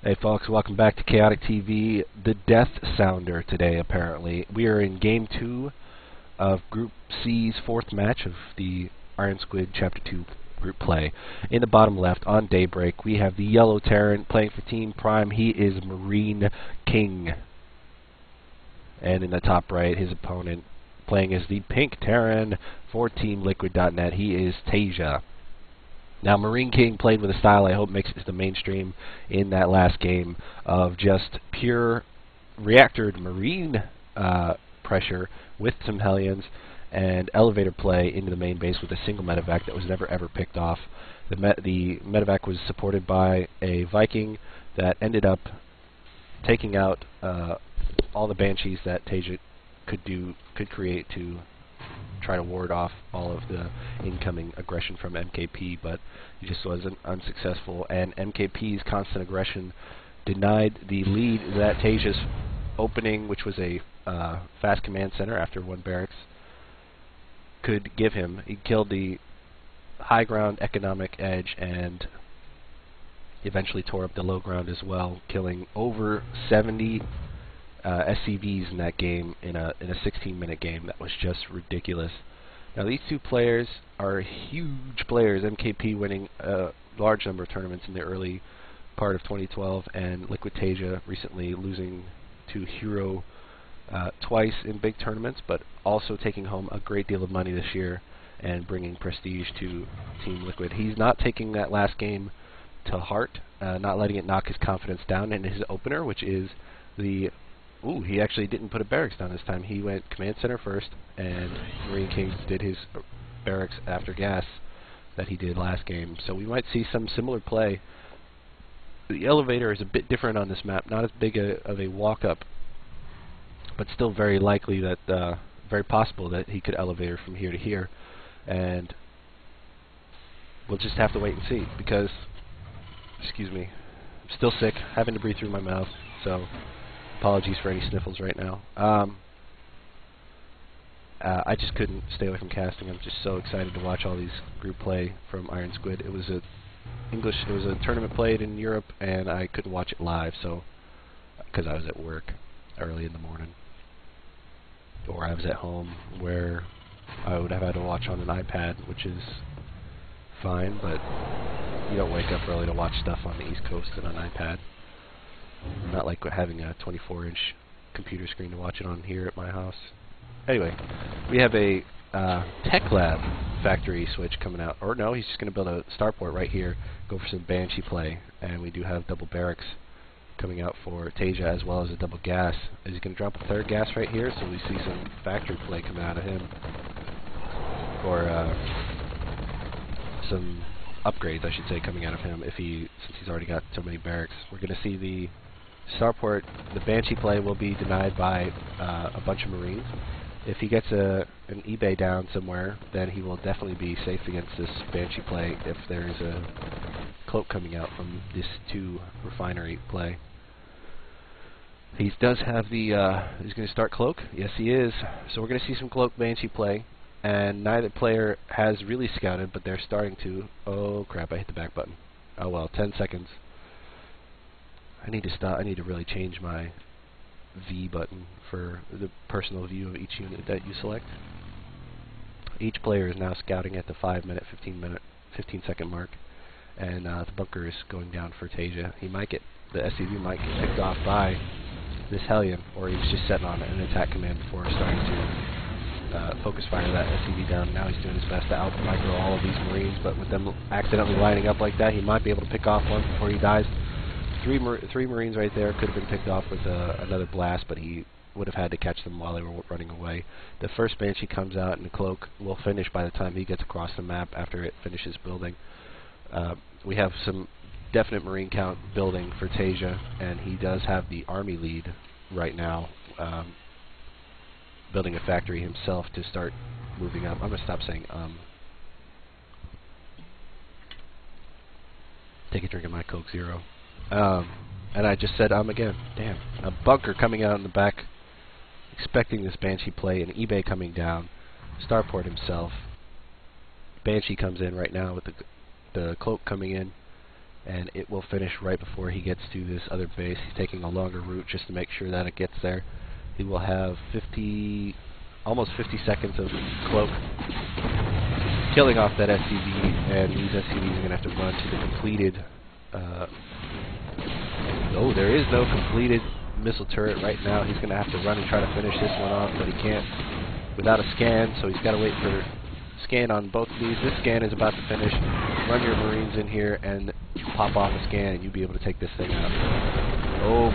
Hey folks, welcome back to Chaotic TV, the Death Sounder today apparently. We are in Game 2 of Group C's fourth match of the IronSquid Chapter 2 group play. In the bottom left, on Daybreak, we have the yellow Terran playing for Team Prime. He is MarineKing. And in the top right, his opponent playing as the pink Terran for Team Liquid.net. He is Taeja. Now, MarineKing played with a style I hope makes it to the mainstream in that last game of just pure reactored marine pressure with some Hellions and elevator play into the main base with a single medevac that was never ever picked off. The medevac was supported by a Viking that ended up taking out all the Banshees that Taeja could create to try to ward off all of the incoming aggression from MKP, but he just wasn't unsuccessful, and MKP's constant aggression denied the lead that Taeja's opening, which was a fast command center after one barracks, could give him. He killed the high ground economic edge and eventually tore up the low ground as well, killing over 70 SCVs in that game, in a 16-minute game. That was just ridiculous. Now these two players are huge players, MKP winning a large number of tournaments in the early part of 2012, and Liquid Taeja recently losing to Hero twice in big tournaments, but also taking home a great deal of money this year and bringing prestige to Team Liquid. He's not taking that last game to heart, not letting it knock his confidence down in his opener, which is the... Ooh, he actually didn't put a barracks down this time. He went command center first, and MarineKing did his barracks after gas that he did last game. So we might see some similar play. The elevator is a bit different on this map, not as big of a walk-up, but still very likely that, very possible that he could elevator from here to here. And we'll just have to wait and see, because, excuse me, I'm still sick, having to breathe through my mouth, so... apologies for any sniffles right now. I just couldn't stay away from casting. I'm just so excited to watch all these group play from IronSquid. It was a tournament played in Europe, and I couldn't watch it live, so because I was at work early in the morning, or I was at home where I would have had to watch on an iPad, which is fine, but you don't wake up early to watch stuff on the East Coast and on an iPad. Not like having a 24-inch computer screen to watch it on here at my house. Anyway, we have a Tech Lab factory switch coming out. Or no, he's just going to build a starport right here, go for some Banshee play. And we do have double barracks coming out for Taeja, as well as a double gas. Is he going to drop a third gas right here? So we see some factory play coming out of him. Or some upgrades, I should say, coming out of him, since he's already got so many barracks. We're going to see the starport. The Banshee play will be denied by a bunch of Marines. If he gets an eBay down somewhere, then he will definitely be safe against this Banshee play if there's a cloak coming out from this 2 refinery play. He does have the, he's going to start cloak. Yes, he is. So we're going to see some cloak Banshee play. And neither player has really scouted, but they're starting to. Oh crap, I hit the back button. Oh well, 10 seconds. I need to stop. I need to really change my V button for the personal view of each unit that you select. Each player is now scouting at the 5-minute, 15-second mark. And the bunker is going down for Taeja. The SCV might get picked off by this Hellion, or he's just setting on an attack command before starting to focus fire that SCV down. Now he's doing his best to out-micro all of these Marines, but with them accidentally lining up like that, he might be able to pick off one before he dies. Three Marines right there could have been picked off with another blast, but he would have had to catch them while they were running away. The first Banshee comes out, and the cloak will finish by the time he gets across the map after it finishes building. We have some definite Marine count building for Taeja, and he does have the army lead right now. Building a factory himself to start moving up. I'm going to stop saying Take a drink of my Coke Zero. And I just said again. Damn. A bunker coming out in the back, expecting this Banshee play, and eBay coming down. Starport himself. Banshee comes in right now with the cloak coming in, and it will finish right before he gets to this other base. He's taking a longer route just to make sure that it gets there. He will have almost 50 seconds of cloak, killing off that SCV, and these SCVs are going to have to run to the completed... oh, there is no completed missile turret right now. He's going to have to run and try to finish this one off, but he can't without a scan, so he's got to wait for scan on both of these. This scan is about to finish. Run your Marines in here and pop off a scan, and you'll be able to take this thing out. Oh,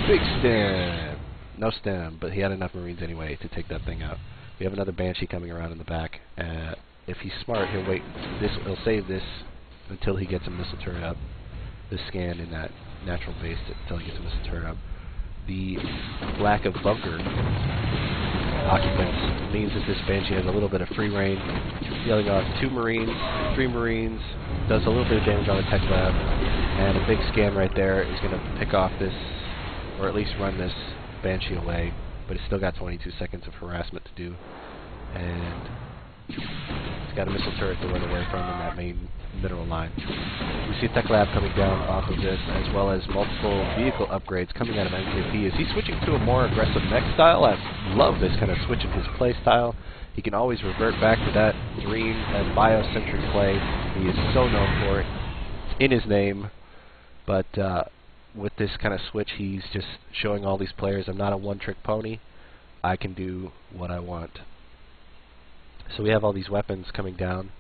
big stem! No stem, but he had enough Marines anyway to take that thing out. We have another Banshee coming around in the back. If he's smart, he'll wait. He'll save this until he gets a missile turret up. This scan in that natural base until he gets a missile turret up. The lack of bunker occupants means that this Banshee has a little bit of free reign, yelling off 2 Marines, 3 Marines, does a little bit of damage on the tech lab, and a big scan right there is going to pick off this, or at least run this Banshee away, but it's still got 22 seconds of harassment to do, and it's got a missile turret to run away from in that main mineral line. We see Tech Lab coming down off of this, as well as multiple vehicle upgrades coming out of MKP. Is he switching to a more aggressive mech style? I love this kind of switch in his play style. He can always revert back to that green and biocentric play. He is so known for it. It's in his name, but with this kind of switch, he's just showing all these players, I'm not a one-trick pony. I can do what I want. So we have all these weapons coming down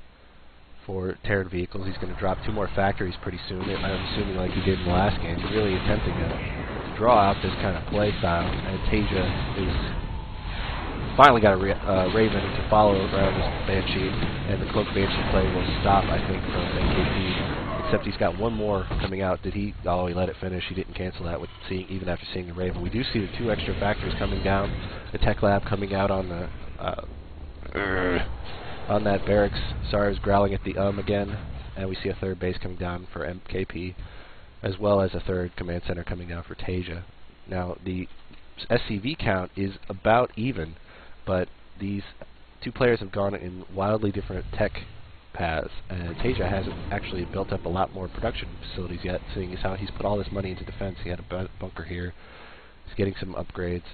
for Terran vehicles. He's going to drop 2 more factories pretty soon. I'm assuming like he did in the last game, really attempting to draw out this kind of play style. And Taeja is finally got a Raven to follow around this Banshee, and the Cloak Banshee play will stop, I think, from MKP. Except he's got 1 more coming out. Oh, he let it finish. He didn't cancel that even after seeing the Raven. We do see the 2 extra factories coming down. The Tech Lab coming out on the on that barracks. SAR's growling at the again, and we see a 3rd base coming down for MKP, as well as a 3rd command center coming down for Taeja. Now the SCV count is about even, but these 2 players have gone in wildly different tech paths, and Taeja hasn't actually built up a lot more production facilities yet, seeing as how he's put all this money into defense. He had a bunker here. He's getting some upgrades,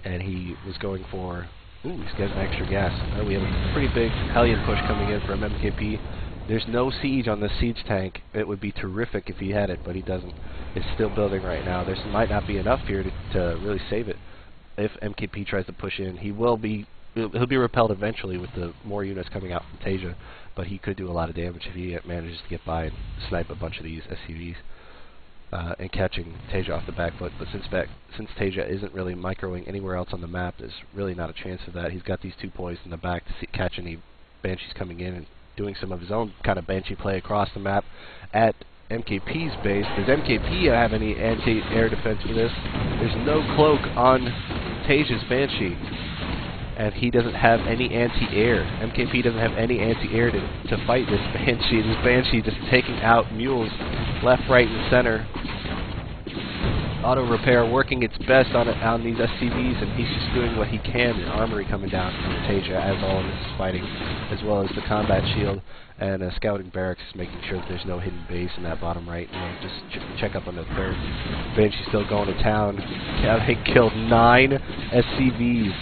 and he was going for... Ooh, he's getting extra gas. We have a pretty big Hellion push coming in from MKP. There's no siege on the siege tank. It would be terrific if he had it, but he doesn't. It's still building right now. There might not be enough here to really save it. If MKP tries to push in, he'll be repelled eventually with the more units coming out from Taeja, but he could do a lot of damage if he manages to get by and snipe a bunch of these SCVs. And catching Taeja off the back foot, but since Taeja isn't really microing anywhere else on the map, there's really not a chance of that. He's got these 2 poised in the back to catch any Banshees coming in and doing some of his own kind of Banshee play across the map at MKP's base. Does MKP have any anti-air defense for this? There's no cloak on Taeja's Banshee, and he doesn't have any anti-air. MKP doesn't have any anti-air to fight this Banshee. This Banshee just taking out mules left, right, and center. Auto repair working its best on these SCVs, and he's just doing what he can. The armory coming down from Taeja as all of this is fighting, as well as the combat shield and a scouting barracks, making sure that there's no hidden base in that bottom right. Just check up on the 3rd. Banshee still going to town. They killed 9 SCVs.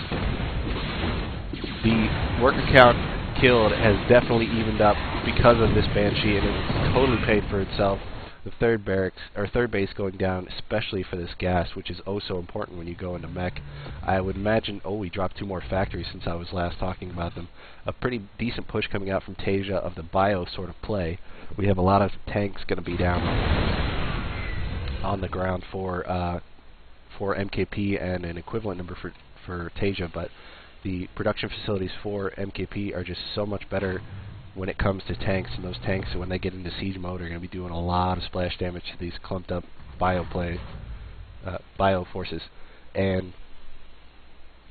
The worker count killed has definitely evened up because of this Banshee, and it's totally paid for itself. The 3rd barracks, or 3rd base going down, especially for this gas, which is oh so important when you go into mech. I would imagine, we dropped 2 more factories since I was last talking about them. A pretty decent push coming out from Taeja of the bio sort of play. We have a lot of tanks going to be down on the ground for MKP and an equivalent number for Taeja, but the production facilities for MKP are just so much better when it comes to tanks, and those tanks, when they get into siege mode, are going to be doing a lot of splash damage to these clumped up bio forces. And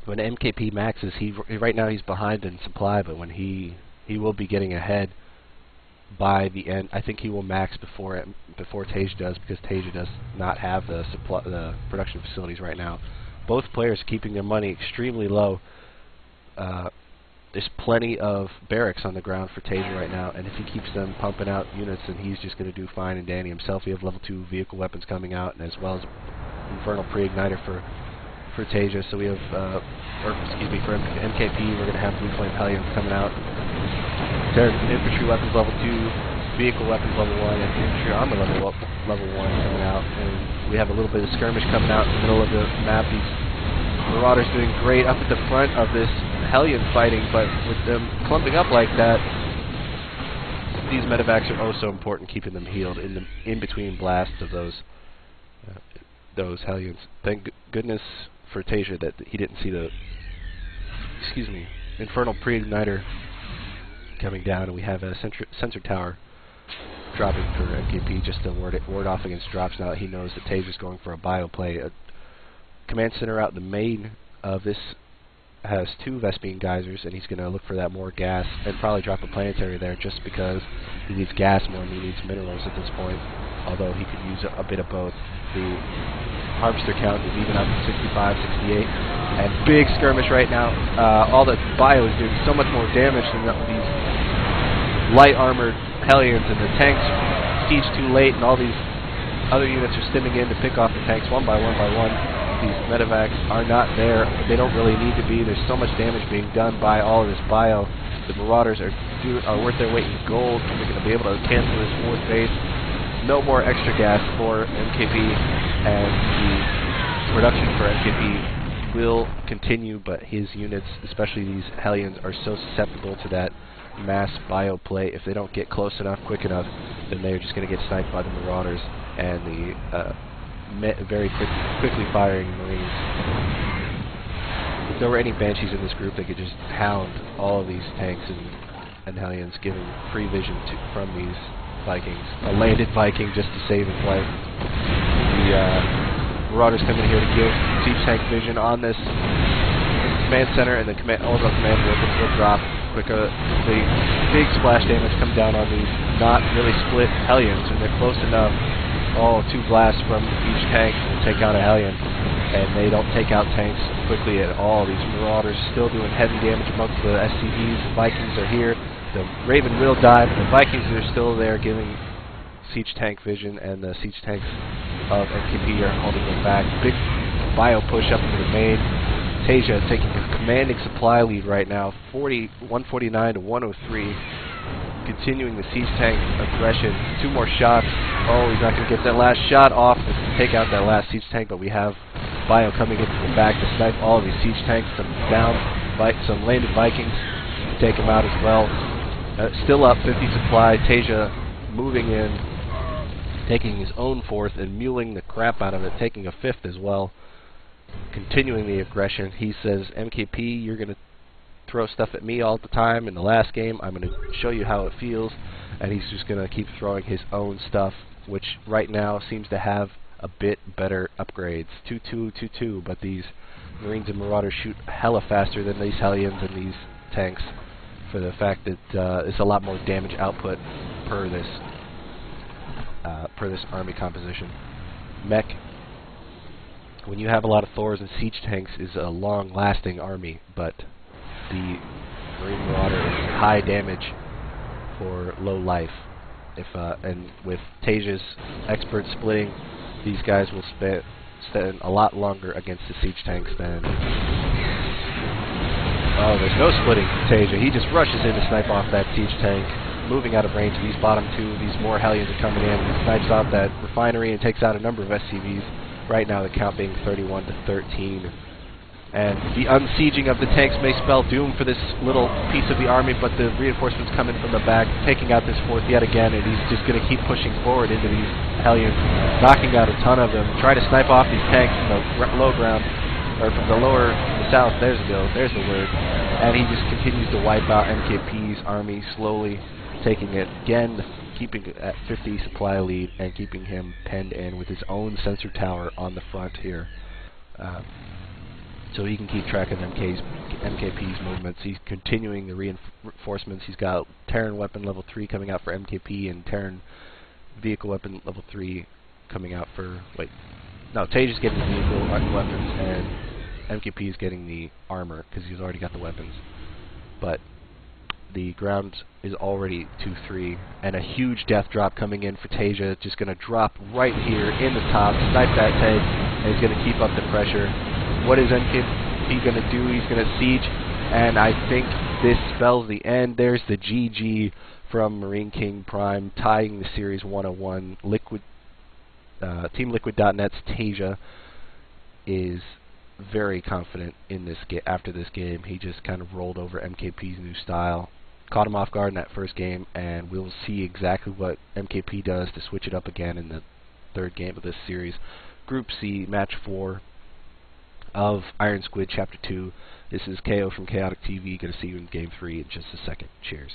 when MKP maxes, right now he's behind in supply, but when he will be getting ahead by the end. I think he will max before Taeja does, because Taeja does not have the production facilities right now. Both players keeping their money extremely low. there's plenty of barracks on the ground for Taeja right now, and if he keeps them pumping out units, then he's just going to do fine and dandy himself. We have level 2 vehicle weapons coming out, and as well as Infernal Pre-Igniter for Taeja. So we have, or excuse me, for MKP, we're going to have Blue Flame Hellions coming out. There's infantry weapons level 2, vehicle weapons level 1, and infantry armor level 1 coming out. And we have a little bit of skirmish coming out in the middle of the map. These Marauders doing great up at the front of this Hellion fighting, but with them clumping up like that, these medevacs are oh so important, keeping them healed in between blasts of those Hellions. Thank goodness for Taeja that he didn't see the Infernal Pre-Igniter coming down, and we have a sensor tower dropping for MKP just to ward off against drops. Now that he knows that Taeja's going for a bio play. A command center out the main of this has 2 Vespene geysers, and he's going to look for that more gas and probably drop a planetary there just because he needs gas more than he needs minerals at this point, although he could use a bit of both. The harvester count is even up to 65, 68, and big skirmish right now. All the bio is doing so much more damage than these light armored Hellions, and the tanks siege too late, and all these other units are stimming in to pick off the tanks one by one by one. These medevacs are not there. They don't really need to be. There's so much damage being done by all of this bio. The Marauders are worth their weight in gold. They're going to be able to cancel this 4th base. No more extra gas for MKP, and the production for MKP will continue, but his units, especially these Hellions, are so susceptible to that mass bio play. If they don't get close enough, quick enough, then they're just going to get sniped by the Marauders and the very quickly firing Marines. If there were any Banshees in this group, they could just hound all of these tanks and Hellions, giving free vision from these Vikings. A landed Viking just to save his life. The Marauders come in here to give siege tank vision on this command center, and the orbital command will drop quicker. The big splash damage come down on these not really split Hellions, and they're close enough. 2 blasts from each tank will take out a Hellion, and they don't take out tanks quickly at all. These Marauders still doing heavy damage amongst the SCVs. The Vikings are here. The Raven will die, but the Vikings are still there giving siege tank vision, and the siege tanks of MKP are holding them back. Big bio push up into the main. Taeja taking a commanding supply lead right now, 149 to 103. Continuing the siege tank aggression. 2 more shots. Oh, he's not going to get that last shot off to take out that last siege tank, but we have bio coming into the back to snipe all of these siege tanks. Some landed Vikings to take them out as well. Still up 50 supply. Taeja moving in, taking his own 4th and muling the crap out of it, taking a 5th as well. Continuing the aggression. He says, MKP, you're going to throw stuff at me all the time. In the last game, I'm going to show you how it feels, and he's just going to keep throwing his own stuff, which right now seems to have a bit better upgrades. 2-2, 2-2, but these Marines and Marauders shoot hella faster than these Hellions and these tanks, for the fact that it's a lot more damage output per this army composition. Mech, when you have a lot of Thors and siege tanks, is a long-lasting army, but the Marine Marauder is high damage for low life. And with Taeja's expert splitting, these guys will stand a lot longer against the siege tanks than... Oh, there's no splitting for Taeja. He just rushes in to snipe off that siege tank, moving out of range of these bottom 2. These more Hellions are coming in, and snipes off that refinery and takes out a number of SCVs. Right now the count being 31 to 13. And the unsieging of the tanks may spell doom for this little piece of the army, but the reinforcements come in from the back, taking out this 4th yet again, and he's just going to keep pushing forward into these Hellions, knocking out a ton of them, try to snipe off these tanks from the low ground, or from the lower south. There's the word. And he just continues to wipe out MKP's army, slowly taking it again, keeping it at 50 supply lead, and keeping him penned in with his own sensor tower on the front here. So he can keep track of MKP's movements. He's continuing the reinforcements. He's got Terran weapon level 3 coming out for MKP, and Terran vehicle weapon level 3 coming out for... Taeja's getting the vehicle weapons, and MKP is getting the armor, because he's already got the weapons. but the ground is already 2-3, and a huge death drop coming in for Taeja. Just going to drop right here in the top, snipe that Taeja, and he's going to keep up the pressure. What is MKP going to do? He's going to siege, and I think this spells the end. There's the GG from MarineKingPRIME, tying the series 1-1. TeamLiquid.net's Taeja is very confident in this after this game. He just kind of rolled over MKP's new style, caught him off guard in that first game, and we'll see exactly what MKP does to switch it up again in the third game of this series. Group C, Match 4 of IronSquid Chapter 2. This is KO from Chaotic TV. Going to see you in Game 3 in just a second. Cheers.